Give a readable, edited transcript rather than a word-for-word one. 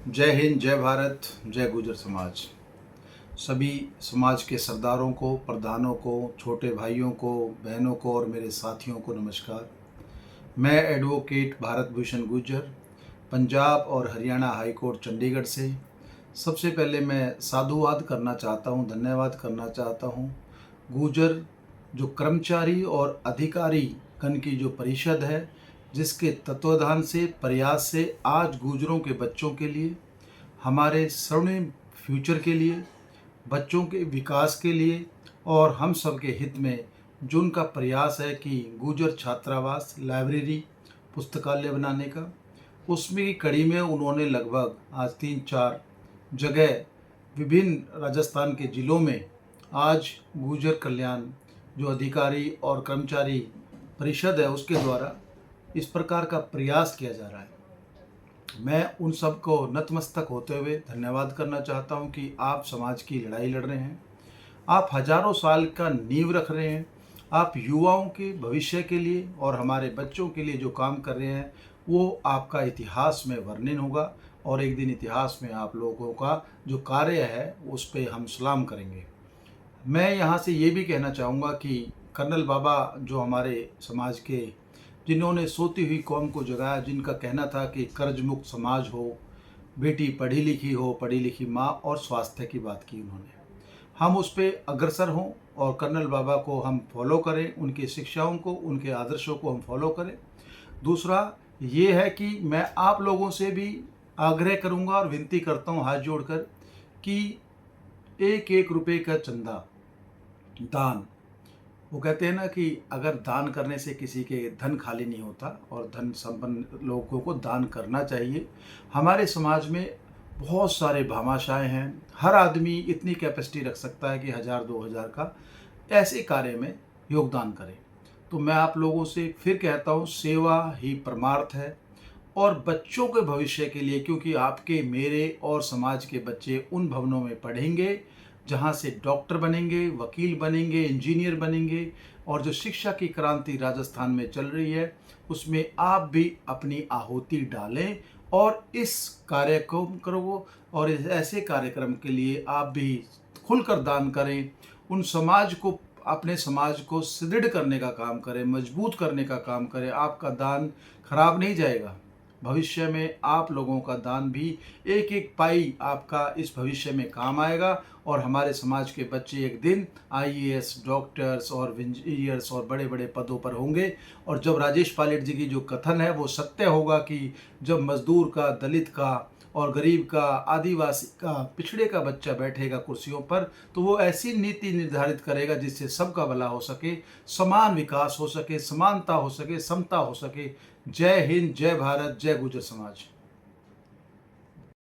जय हिंद, जय भारत, जय गुजर समाज। सभी समाज के सरदारों को, प्रधानों को, छोटे भाइयों को, बहनों को और मेरे साथियों को नमस्कार। मैं एडवोकेट भारत भूषण गुर्जर, पंजाब और हरियाणा हाई कोर्ट चंडीगढ़ से सबसे पहले मैं साधुवाद करना चाहता हूँ, धन्यवाद करना चाहता हूँ। गुर्जर जो कर्मचारी और अधिकारी गण की जो परिषद है, जिसके तत्वाधान से, प्रयास से आज गुर्जरों के बच्चों के लिए, हमारे स्वर्णिम फ्यूचर के लिए, बच्चों के विकास के लिए और हम सब के हित में जो उनका प्रयास है कि गुर्जर छात्रावास, लाइब्रेरी, पुस्तकालय बनाने का, उसमें की कड़ी में उन्होंने लगभग आज 3-4 जगह विभिन्न राजस्थान के ज़िलों में आज गुर्जर कल्याण जो अधिकारी और कर्मचारी परिषद है उसके द्वारा इस प्रकार का प्रयास किया जा रहा है। मैं उन सब को नतमस्तक होते हुए धन्यवाद करना चाहता हूं कि आप समाज की लड़ाई लड़ रहे हैं, आप हजारों साल का नींव रख रहे हैं, आप युवाओं के भविष्य के लिए और हमारे बच्चों के लिए जो काम कर रहे हैं वो आपका इतिहास में वर्णन होगा और एक दिन इतिहास में आप लोगों का जो कार्य है उस पर हम सलाम करेंगे। मैं यहाँ से ये भी कहना चाहूँगा कि कर्नल बाबा जो हमारे समाज के, जिन्होंने सोती हुई कौम को जगाया, जिनका कहना था कि कर्ज मुक्त समाज हो, बेटी पढ़ी लिखी हो, पढ़ी लिखी माँ और स्वास्थ्य की बात की उन्होंने। हम उस पर अग्रसर हों और कर्नल बाबा को हम फॉलो करें, उनकी शिक्षाओं को, उनके आदर्शों को हम फॉलो करें। दूसरा ये है कि मैं आप लोगों से भी आग्रह करूँगा और विनती करता हूँ हाथ जोड़कर कि एक एक रुपये का चंदा, दान, वो कहते हैं ना कि अगर दान करने से किसी के धन खाली नहीं होता और धन संपन्न लोगों को दान करना चाहिए। हमारे समाज में बहुत सारे भामाशाह हैं, हर आदमी इतनी कैपेसिटी रख सकता है कि 1000-2000 का ऐसे कार्य में योगदान करें। तो मैं आप लोगों से फिर कहता हूँ, सेवा ही परमार्थ है और बच्चों के भविष्य के लिए, क्योंकि आपके, मेरे और समाज के बच्चे उन भवनों में पढ़ेंगे जहाँ से डॉक्टर बनेंगे, वकील बनेंगे, इंजीनियर बनेंगे और जो शिक्षा की क्रांति राजस्थान में चल रही है उसमें आप भी अपनी आहुति डालें और इस कार्यक्रम करो और इस ऐसे कार्यक्रम के लिए आप भी खुलकर दान करें। उन समाज को, अपने समाज को सुदृढ़ करने का काम करें, मजबूत करने का काम करें। आपका दान खराब नहीं जाएगा, भविष्य में आप लोगों का दान भी एक एक पाई आपका इस भविष्य में काम आएगा और हमारे समाज के बच्चे एक दिन आईएएस, डॉक्टर्स और इंजीनियर्स और बड़े बड़े पदों पर होंगे। और जब राजेश पायलट जी की जो कथन है वो सत्य होगा कि जब मजदूर का, दलित का और गरीब का, आदिवासी का, पिछड़े का बच्चा बैठेगा कुर्सियों पर, तो वो ऐसी नीति निर्धारित करेगा जिससे सबका भला हो सके, समान विकास हो सके, समानता हो सके, समता हो सके। जय हिंद, जय भारत, जय गुजर समाज।